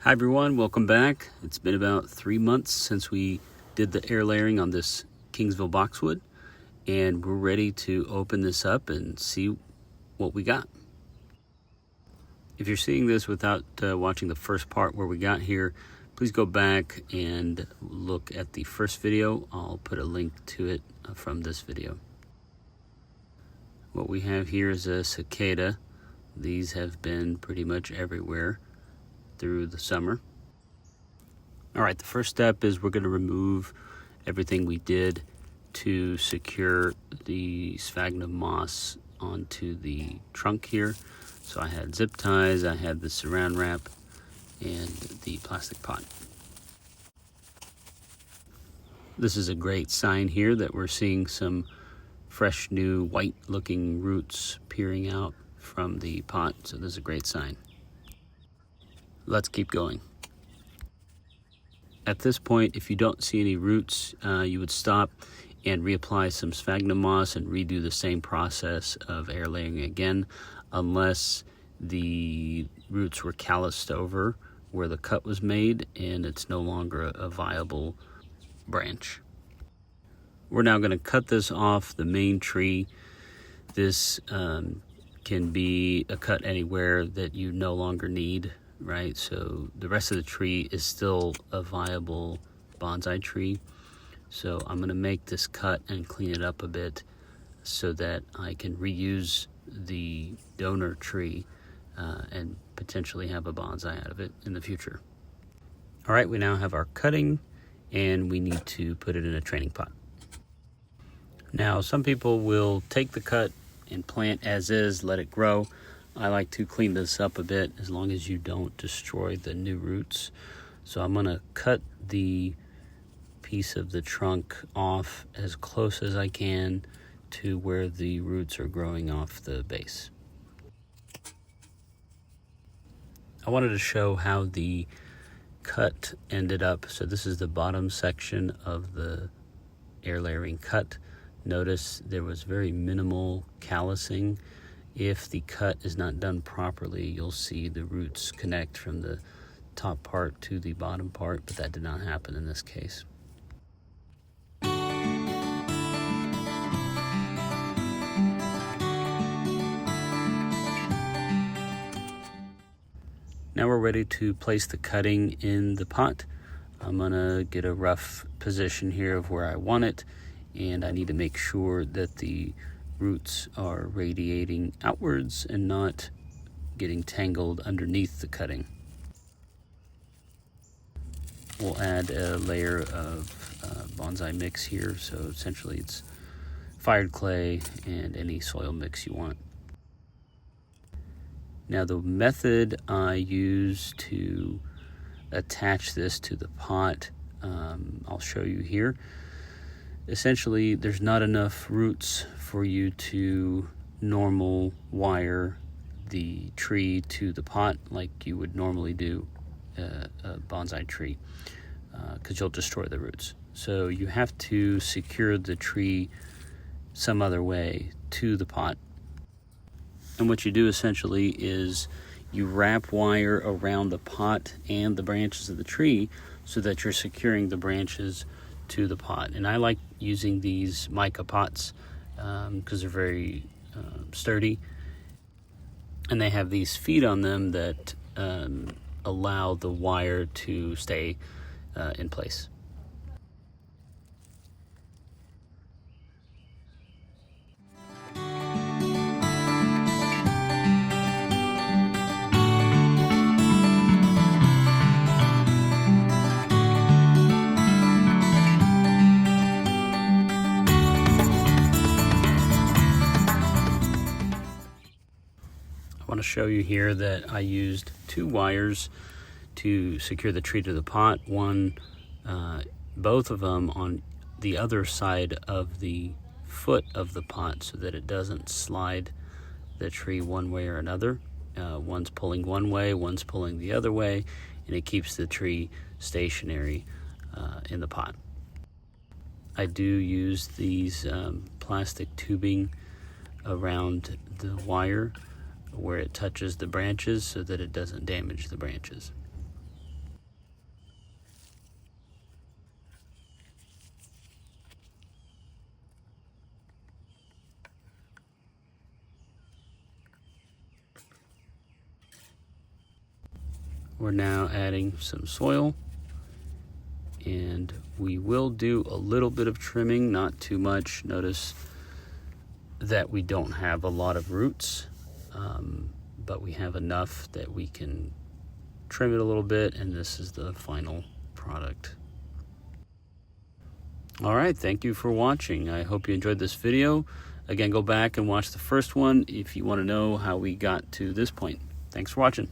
Hi everyone, welcome back. It's been about 3 months since we did the air layering on this Kingsville boxwood, and we're ready to open this up and see what we got. If you're seeing this without watching the first part where we got here, please go back and look at the first video. I'll put a link to it from this video. What we have here is a cicada. These have been pretty much everywhere through the summer. All right, the first step is we're going to remove everything we did to secure the sphagnum moss onto the trunk here. So I had zip ties, I had the saran wrap, and the plastic pot. This is a great sign here that we're seeing some fresh, new, white-looking roots peering out from the pot, so this is a great sign. Let's keep going. At this point, if you don't see any roots, you would stop and reapply some sphagnum moss and redo the same process of air layering again, unless the roots were calloused over where the cut was made and it's no longer a viable branch. We're now going to cut this off the main tree. This can be a cut anywhere that you no longer need, right? So the rest of the tree is still a viable bonsai tree. So I'm going to make this cut and clean it up a bit so that I can reuse the donor tree and potentially have a bonsai out of it in the future. All right, we now have our cutting and we need to put it in a training pot. Now, some people will take the cut and plant as is, let it grow. I like to clean this up a bit as long as you don't destroy the new roots. So I'm going to cut the piece of the trunk off as close as I can to where the roots are growing off the base. I wanted to show how the cut ended up. So this is the bottom section of the air layering cut. Notice there was very minimal callousing. If the cut is not done properly, you'll see the roots connect from the top part to the bottom part, but that did not happen in this case. Now we're ready to place the cutting in the pot. I'm gonna get a rough position here of where I want it, and I need to make sure that the roots are radiating outwards and not getting tangled underneath the cutting. We'll add a layer of bonsai mix here, so essentially it's fired clay and any soil mix you want. Now the method I use to attach this to the pot, I'll show you here. Essentially, there's not enough roots for you to normal wire the tree to the pot like you would normally do a bonsai tree, because you'll destroy the roots. So you have to secure the tree some other way to the pot. And what you do essentially is you wrap wire around the pot and the branches of the tree so that you're securing the branches to the pot. And I like using these mica pots because they're very sturdy, and they have these feet on them that allow the wire to stay in place. I want to show you here that I used 2 wires to secure the tree to the pot. Both of them on the other side of the foot of the pot so that it doesn't slide the tree one way or another. One's pulling one way, one's pulling the other way, and it keeps the tree stationary in the pot. I do use these plastic tubing around the wire where it touches the branches so that it doesn't damage the branches. We're now adding some soil, and we will do a little bit of trimming, not too much. Notice that we don't have a lot of roots, but we have enough that we can trim it a little bit, and this is the final product. All right, thank you for watching. I hope you enjoyed this video. Again, go back and watch the first one if you want to know how we got to this point. Thanks for watching.